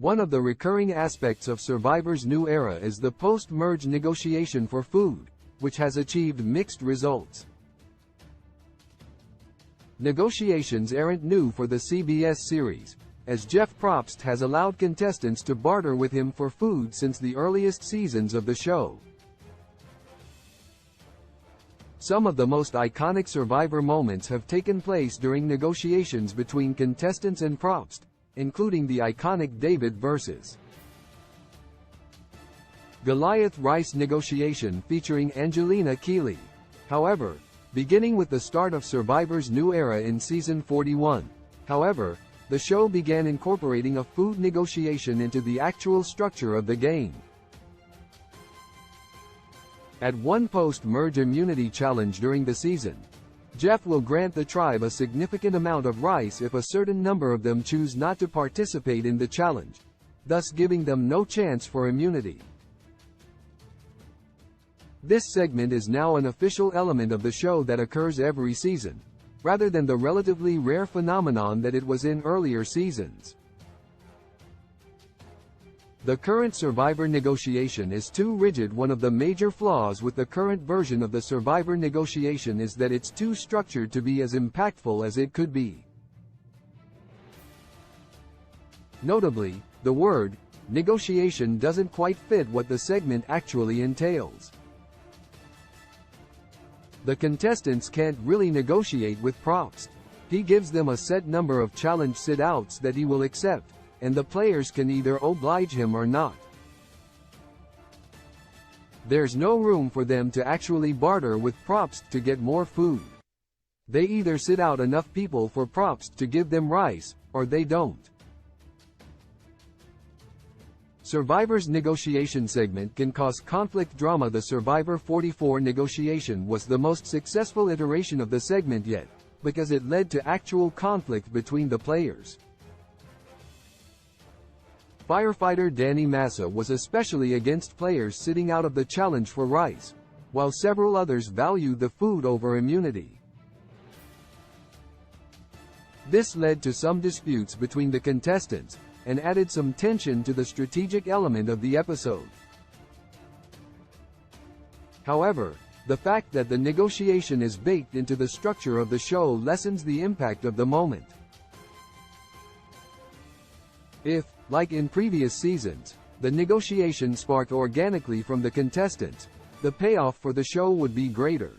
One of the recurring aspects of Survivor's new era is the post-merge negotiation for food, which has achieved mixed results. Negotiations aren't new for the CBS series, as Jeff Probst has allowed contestants to barter with him for food since the earliest seasons of the show. Some of the most iconic Survivor moments have taken place during negotiations between contestants and Probst, including the iconic David vs. Goliath rice negotiation featuring Angelina Keeley. However, beginning with the start of Survivor's new era in season 41, however, the show began incorporating a food negotiation into the actual structure of the game. At one post-merge immunity challenge during the season, Jeff will grant the tribe a significant amount of rice if a certain number of them choose not to participate in the challenge, thus giving them no chance for immunity. This segment is now an official element of the show that occurs every season, rather than the relatively rare phenomenon that it was in earlier seasons. The current Survivor negotiation is too rigid. One of the major flaws with the current version of the Survivor negotiation is that it's too structured to be as impactful as it could be. Notably, the word negotiation doesn't quite fit what the segment actually entails. The contestants can't really negotiate with Probst. He gives them a set number of challenge sit-outs that he will accept, and the players can either oblige him or not. There's no room for them to actually barter with Probst to get more food. They either sit out enough people for Probst to give them rice, or they don't. Survivor's negotiation segment can cause conflict drama. The Survivor 44 negotiation was the most successful iteration of the segment yet, because it led to actual conflict between the players. Firefighter Danny Massa was especially against players sitting out of the challenge for rice, while several others valued the food over immunity. This led to some disputes between the contestants, and added some tension to the strategic element of the episode. However, the fact that the negotiation is baked into the structure of the show lessens the impact of the moment. If, like in previous seasons, the negotiation sparked organically from the contestants, the payoff for the show would be greater.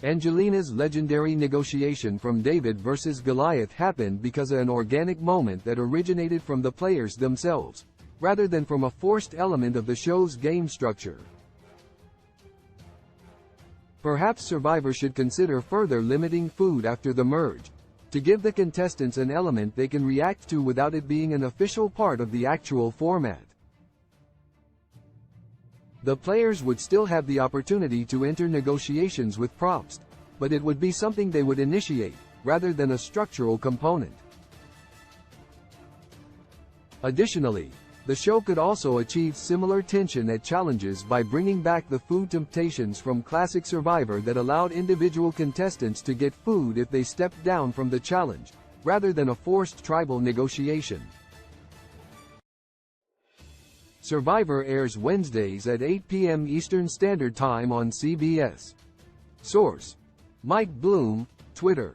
Angelina's legendary negotiation from David vs. Goliath happened because of an organic moment that originated from the players themselves, rather than from a forced element of the show's game structure. Perhaps Survivor should consider further limiting food after the merge, to give the contestants an element they can react to without it being an official part of the actual format. The players would still have the opportunity to enter negotiations with Probst, but it would be something they would initiate, rather than a structural component. Additionally, the show could also achieve similar tension at challenges by bringing back the food temptations from classic Survivor that allowed individual contestants to get food if they stepped down from the challenge, rather than a forced tribal negotiation. Survivor airs Wednesdays at 8 p.m. Eastern Standard Time on CBS. Source: Mike Bloom, Twitter.